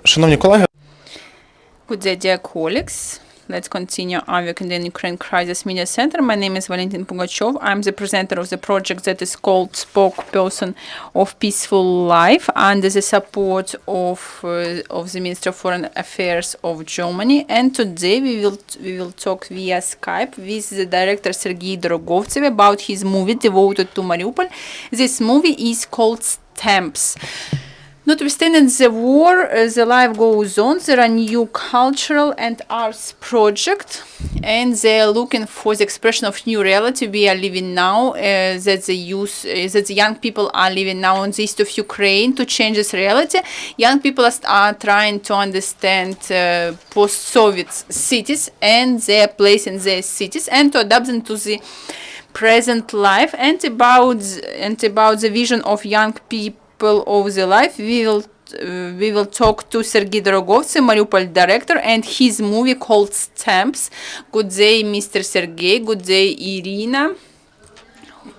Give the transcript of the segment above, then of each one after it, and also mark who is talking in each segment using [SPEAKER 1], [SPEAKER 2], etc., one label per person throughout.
[SPEAKER 1] Шановні колеги,
[SPEAKER 2] Good day, dear colleagues. Let's continue our work in the Ukraine Crisis Media Center. My name is Valentin Pugachev. I'm the presenter of the project that is called Spokesperson of Peaceful Life under the support of the Ministry of Foreign Affairs of Germany. And today we will talk via Skype with the director Sergiy Dorogovtsev about his movie devoted to Mariupol. This movie is called Stamps. Notwithstanding the war, the life goes on. There are new cultural and arts projects, and they are looking for the expression of new reality we are living now. That the young people are living now in the east of Ukraine to change this reality. Young people are trying to understand post-Soviet cities and their place in their cities, and to adapt them to the present life. And about the vision of young people of the life, we will talk to Sergiy Dorogovtsev, Mariupol director, and his movie called Stamps. Good day, Mr. Sergey. Good day, Irina.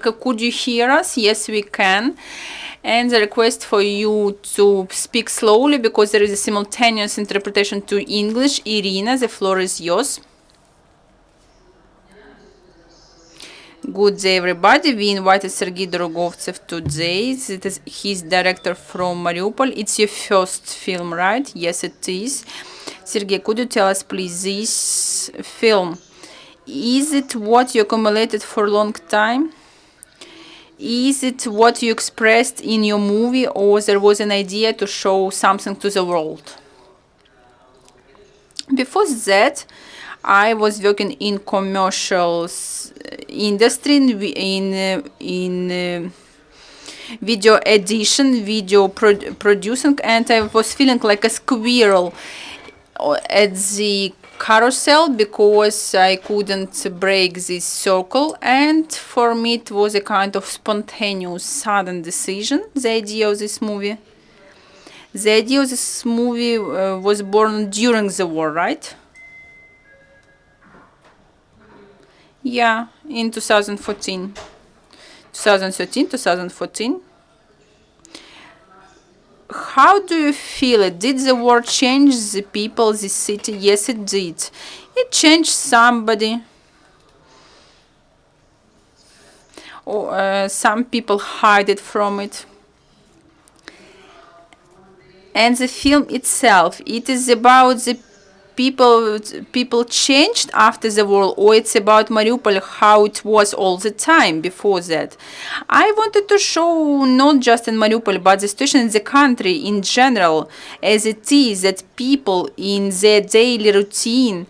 [SPEAKER 2] Could you hear us? Yes, we can. And the request for you to speak slowly because there is a simultaneous interpretation to English. Irina, the floor is yours. Good day, everybody. We invited Sergiy Dorogovtsev today. He's director from Mariupol. It's your first film, right? Yes, it is. Sergey, could you tell us, please, this film, is it what you accumulated for a long time? Is it what you expressed in your movie, or there was an idea to show something to the world? Before that, I was working in commercial industry, in video edition, video producing, and I was feeling like a squirrel at the carousel because I couldn't break this circle, and for me it was a kind of spontaneous, sudden decision, the idea of this movie. The idea of this movie was born during the war, right? Yeah, in 2014. 2013, 2014. How do you feel it? Did the war change the people, the city? Yes, it did. It changed somebody. Some people hide it from it. And the film itself, it is about the people changed after the war, or it's about Mariupol, how it was all the time before that. I wanted to show not just in Mariupol, but the situation in the country in general, as it is, that people in their daily routine,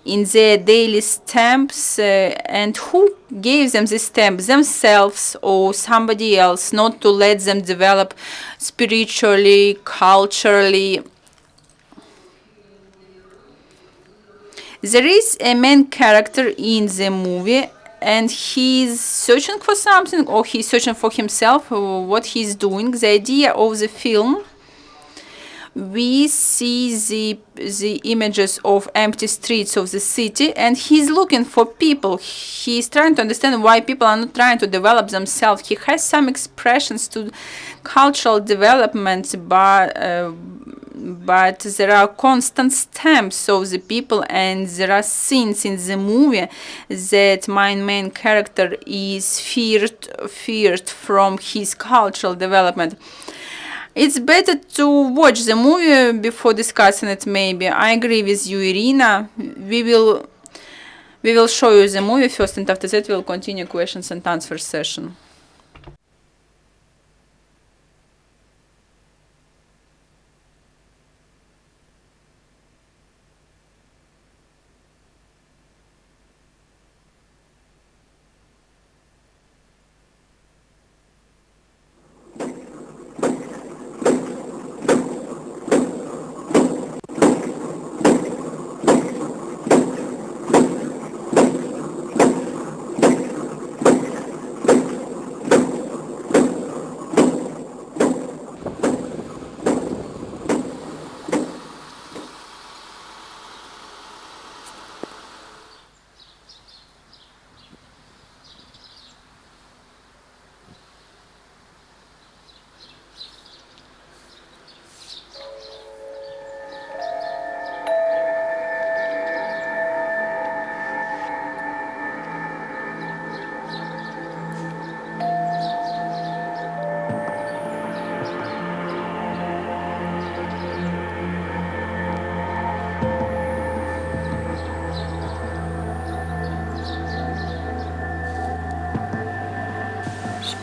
[SPEAKER 2] in their daily stamps, and who gave them the stamps, themselves or somebody else, not to let them develop spiritually, culturally. There is a main character in the movie, and he's searching for something, or he's searching for himself, or what he's doing. The idea of the film, we see the images of empty streets of the city, and he's looking for people. He's trying to understand why people are not trying to develop themselves. He has some expressions to cultural development, but there are constant stamps of the people, and there are scenes in the movie that my main character is feared from his cultural development. It's better to watch the movie before discussing it, maybe. I agree with you, Irina. We will show you the movie first, and after that we'll continue questions and answers session.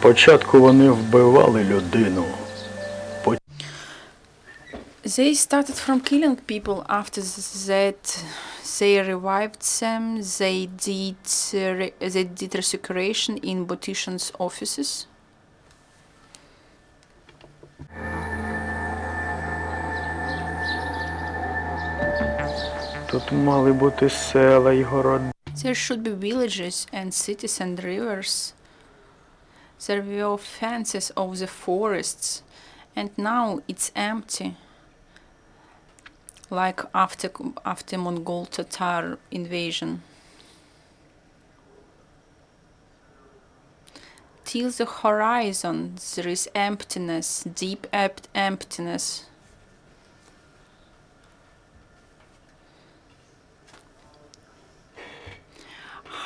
[SPEAKER 1] Спочатку вони вбивали людину.
[SPEAKER 2] They started from killing people. After that, they revived them. They did resurrection in politicians' offices.
[SPEAKER 1] Тут мали бути села й городи.
[SPEAKER 2] There should be villages and cities and rivers. There were fences of the forests, and now it's empty. Like after Mongol Tatar invasion. Till the horizon there is emptiness, deep emptiness.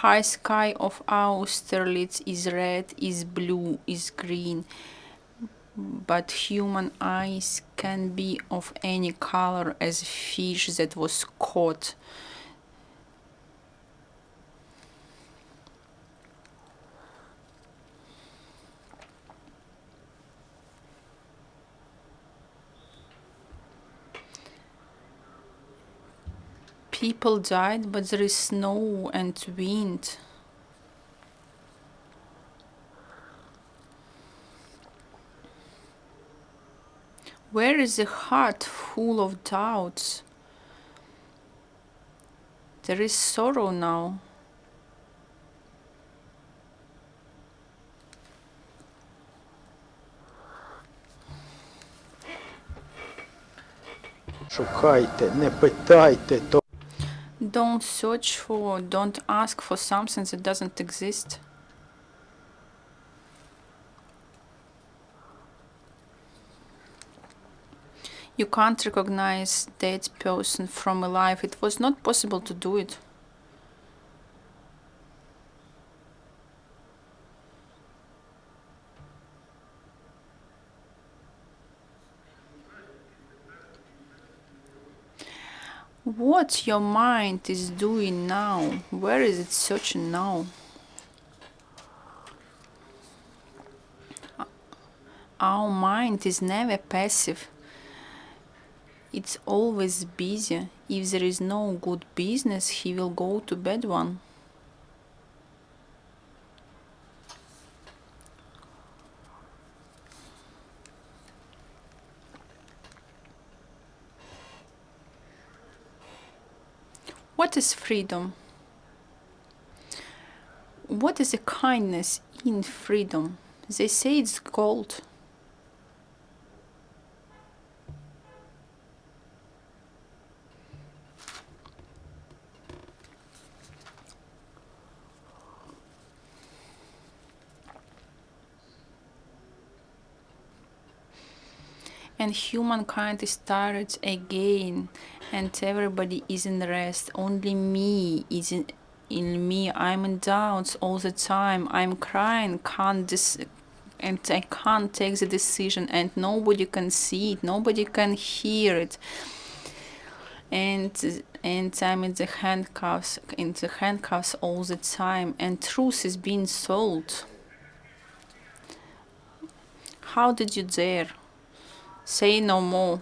[SPEAKER 2] High sky of Austerlitz is red, is blue, is green, but human eyes can be of any color as a fish that was caught. People died, but there is snow and wind. Where is the heart full of doubts? There is sorrow now.
[SPEAKER 1] Шукайте, не питайте, то
[SPEAKER 2] Don't search for, don't ask for something that doesn't exist. You can't recognize that person from alive. It was not possible to do it. What your mind is doing now? Where is it searching now? Our mind is never passive. It's always busy. If there is no good business, he will go to bad one. What is freedom? What is the kindness in freedom? They say it's gold. And humankind is tired again, and everybody is in rest. Only me is in me. I'm in doubts all the time. I'm crying, and I can't take the decision, and nobody can see it, nobody can hear it. And I'm in the handcuffs all the time, and truth is being sold. How did you dare? Say no more.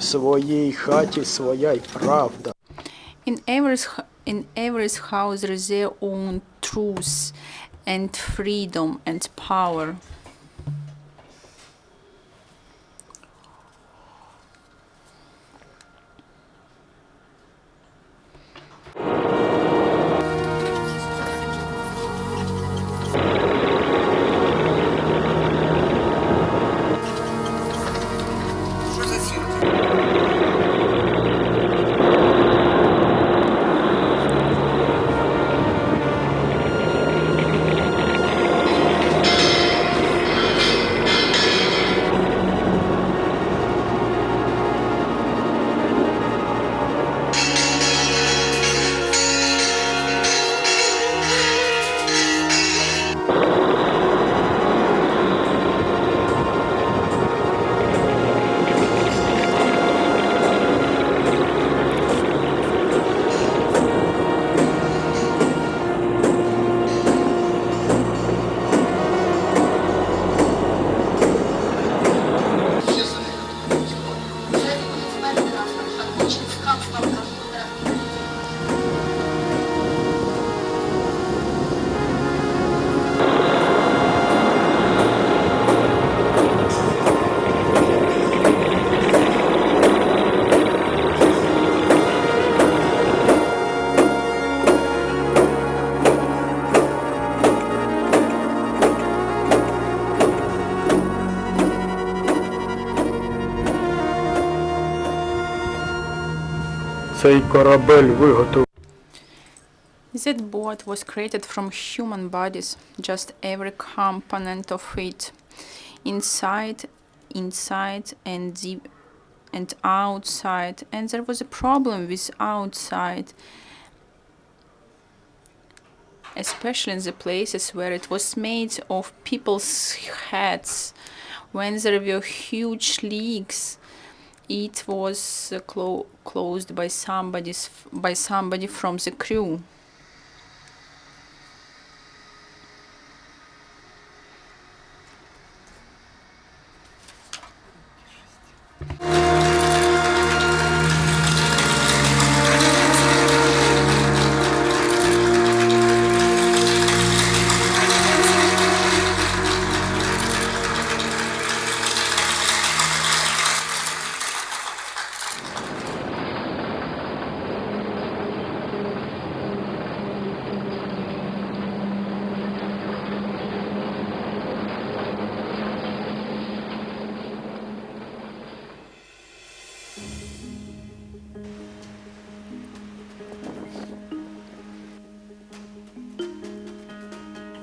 [SPEAKER 1] в своїй хаті своя й правда.
[SPEAKER 2] In every house there is their own truth and freedom and power.
[SPEAKER 1] Цей корабель виготовлений.
[SPEAKER 2] That boat was created from human bodies, just every component of it, inside and deep and outside. And there was a problem with outside, especially in the places where it was made of people's heads. When there were huge leaks, it was closed by somebody from the crew.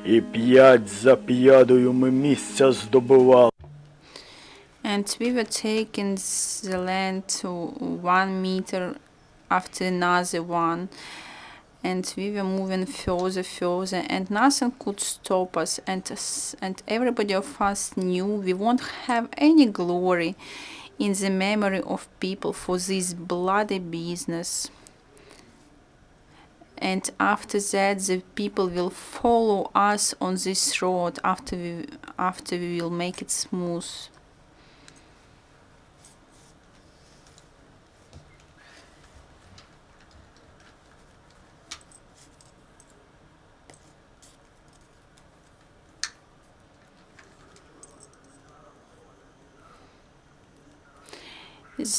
[SPEAKER 1] І п'ять за п'ядою ми місця здобували.
[SPEAKER 2] And we were taking the land to 1 meter after another one. And we were moving further, and nothing could stop us. And everybody of us knew we won't have any glory in the memory of people for this bloody business. And after that, the people will follow us on this road after we will make it smooth.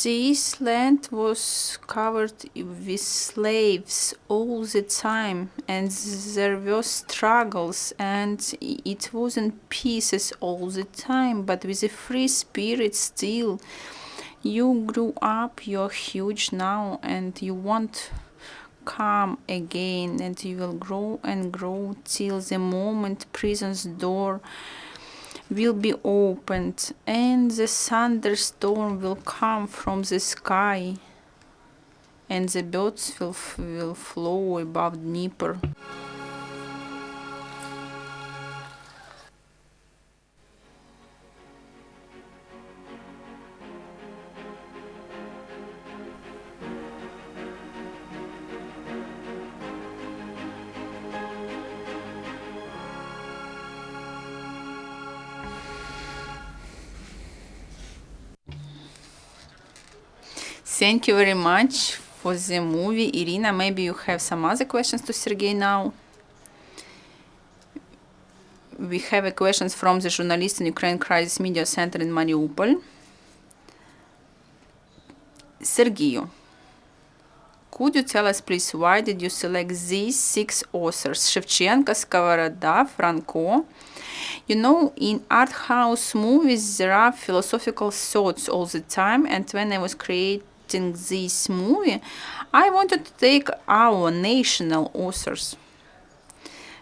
[SPEAKER 2] This land was covered with slaves all the time, and there were struggles, and it was in pieces all the time, but with a free spirit still. You grew up, you're huge now, and you won't come again, and you will grow and grow till the moment prison's door will be opened, and the thunderstorm will come from the sky, and the birds will flow above Dnieper. Thank you very much for the movie. Irina, maybe you have some other questions to Sergey now? We have a questions from the journalist in Ukraine Crisis Media Center in Mariupol. Sergiy, could you tell us please why did you select these 6 authors? Shevchenko, Skovoroda, Franco. You know, in art house movies there are philosophical thoughts all the time, and when I was creating this movie, I wanted to take our national authors.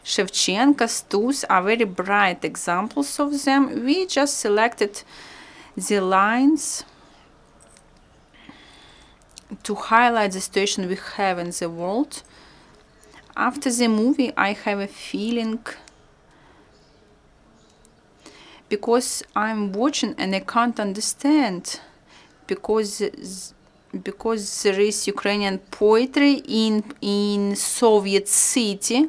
[SPEAKER 2] Shevchenko's tools are very bright examples of them. We just selected the lines to highlight the situation we have in the world. After the movie, I have a feeling, because I'm watching and I can't understand, because there is Ukrainian poetry in Soviet city.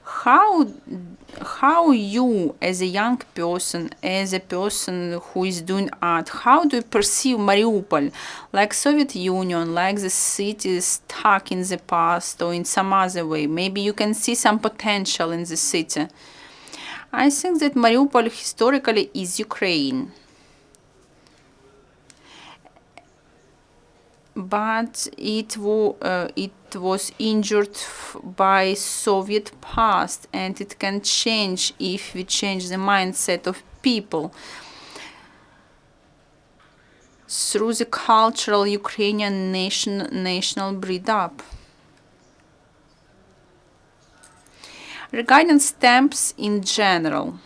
[SPEAKER 2] How you, as a young person, as a person who is doing art, how do you perceive Mariupol, like Soviet Union, like the city stuck in the past, or in some other way? Maybe you can see some potential in the city. I think that Mariupol historically is Ukraine. But it was injured by Soviet past, and it can change if we change the mindset of people. through the cultural Ukrainian national breed-up. Regarding stamps in general,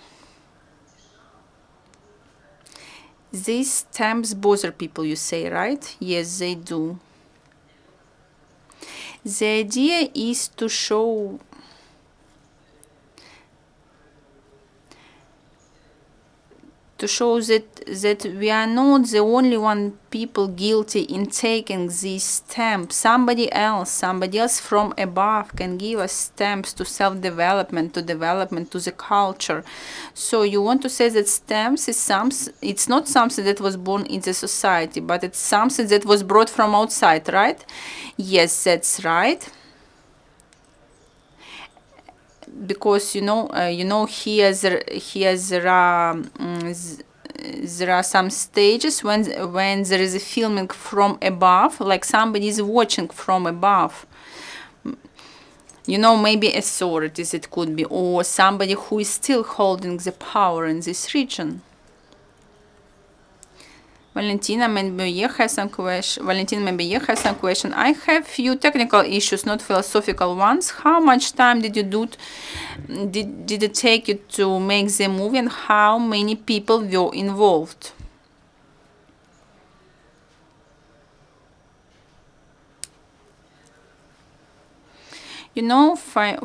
[SPEAKER 2] these stamps bother people, you say, right? Yes, they do. The idea is to show that we are not the only one people guilty in taking these stamps. Somebody else from above can give us stamps to self-development, to development, to the culture. So you want to say that stamps is it's not something that was born in the society, but it's something that was brought from outside, right? Yes, that's right. Because here there are some stages when there is a filming from above, like somebody is watching from above. Maybe authorities it could be, or somebody who is still holding the power in this region. Valentina, maybe you have some question. I have few technical issues, not philosophical ones. How much time did you do? Did it take you to make the movie, and how many people were involved?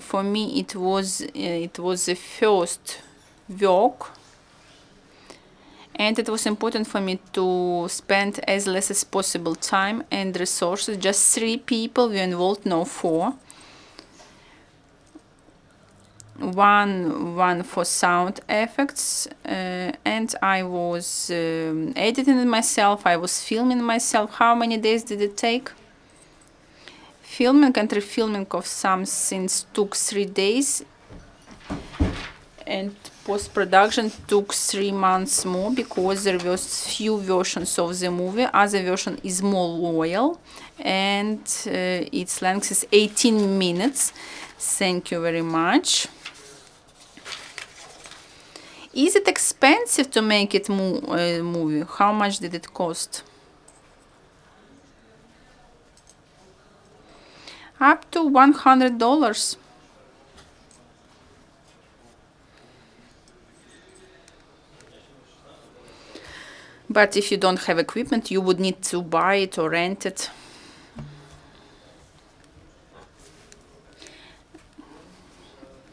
[SPEAKER 2] For me, it was the first work. And it was important for me to spend as less as possible time and resources. Just 3 people were involved, no 4. One for sound effects, and I was editing it myself. I was filming myself. How many days did it take? Filming and refilming of some scenes took 3 days. And post-production took 3 months more, because there was few versions of the movie. Other version is more loyal, and its length is 18 minutes. Thank you very much. Is it expensive to make it movie? How much did it cost? Up to $100. But if you don't have equipment, you would need to buy it or rent it.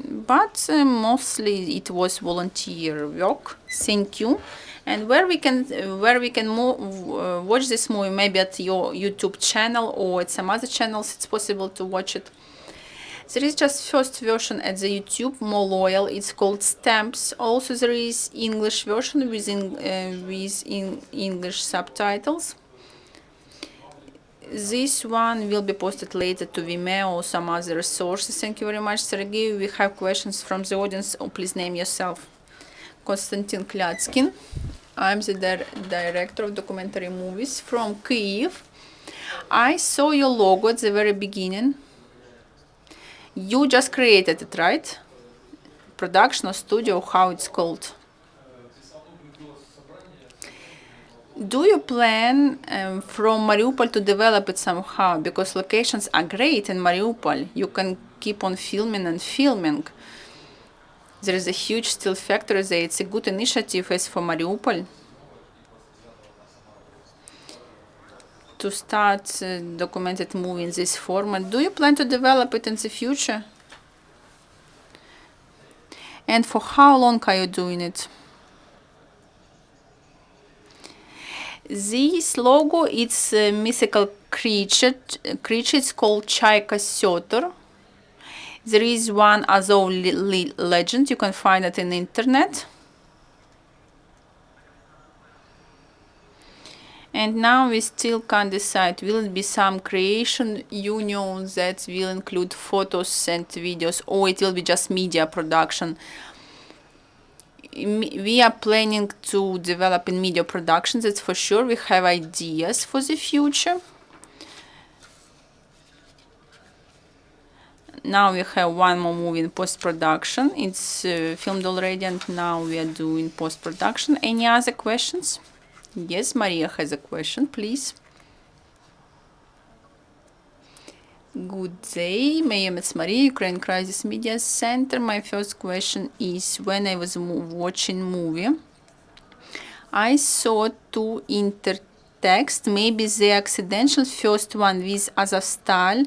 [SPEAKER 2] But mostly it was volunteer work. Thank you. And where we can watch this movie, maybe at your YouTube channel or at some other channels, it's possible to watch it. There is just first version at the YouTube, more loyal. It's called Stamps. Also there is English version with English subtitles. This one will be posted later to Vimeo or some other resources. Thank you very much, Sergey. We have questions from the audience. Oh, please name yourself. Konstantin Klyatskin. I'm the director of documentary movies from Kyiv. I saw your logo at the very beginning. You just created it, right? Production or studio, how it's called? Do you plan from Mariupol to develop it somehow? Because locations are great in Mariupol. You can keep on filming and filming. There is a huge steel factory there. It's a good initiative as for Mariupol to start documented movie in this format. Do you plan to develop it in the future? And for how long are you doing it? This logo, it's a mythical creature. It's called Chaika Setter. There is one Azov legend. You can find it in the internet. And now we still can't decide, will it be some creation union that will include photos and videos, or it will be just media production. We are planning to develop in media production, that's for sure. We have ideas for the future. Now we have one more movie in post-production. It's filmed already, and now we are doing post-production. Any other questions? Yes, Maria has a question, please. Good day, my name is Maria, Ukraine Crisis Media Center. My first question is, when I was watching movie, I saw two intertext, maybe the accidental first one with Azovstal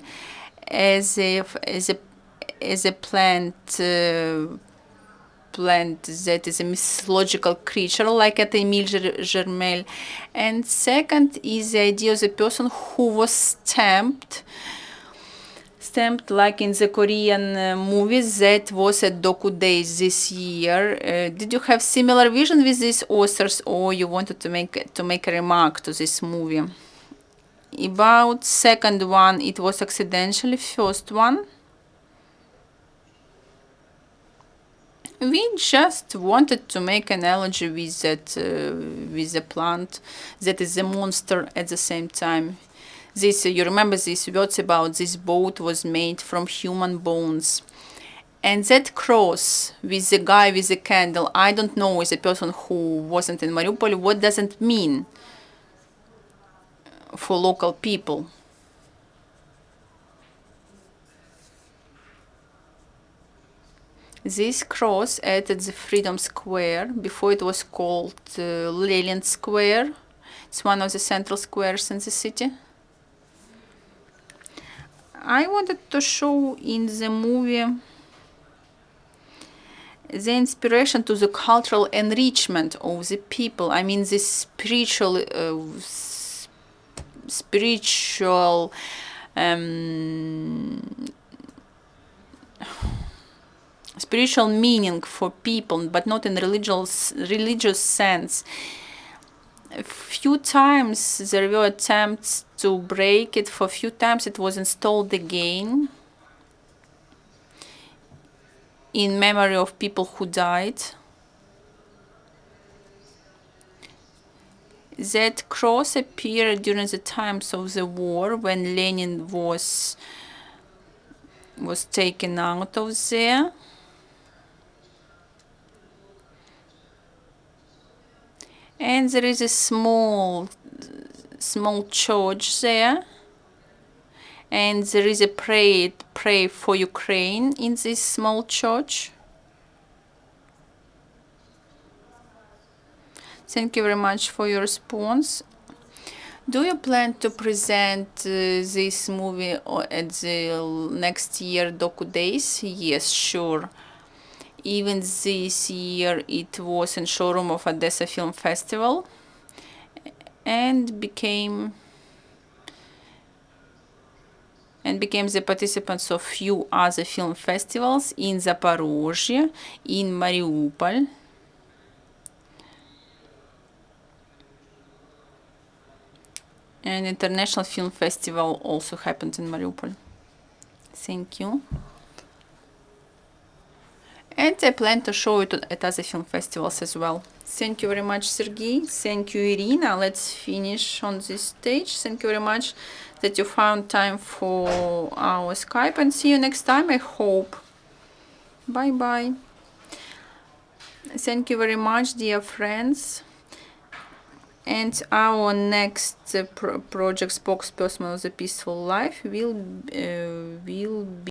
[SPEAKER 2] as a plant that is a mythological creature like at Emile Germel, and second is the idea of the person who was stamped like in the Korean movies that was at Doku Days this year. Did you have similar vision with these authors, or you wanted to make a remark to this movie? About second one, it was accidentally first one. We just wanted to make an analogy with that with the plant that is a monster at the same time. This you remember these words about this boat was made from human bones, and that cross with the guy with the candle. I don't know, as a person who wasn't in Mariupol, what does it mean for local people. This cross at the Freedom Square, before it was called Lenin Square. It's one of the central squares in the city. I wanted to show in the movie the inspiration to the cultural enrichment of the people. I mean, this spiritual meaning for people, but not in religious sense. A few times there were attempts to break it. For a few times it was installed again in memory of people who died. That cross appeared during the times of the war, when Lenin was taken out of there. And there is a small church there, and there is a pray for Ukraine in this small church. Thank you very much for your response. Do you plan to present this movie at the next year Doku Days? Yes, sure. Even this year it was in showroom of Odessa Film Festival and became the participants of few other film festivals in Zaporozhye, in Mariupol. An international film festival also happened in Mariupol. Thank you. And I plan to show it at other film festivals as well. Thank you very much, Sergiy. Thank you, Irina. Let's finish on this stage. Thank you very much that you found time for our Skype, and see you next time, I hope. Bye-bye. Thank you very much, dear friends. And our next project, Spokesperson of the Peaceful Life, will be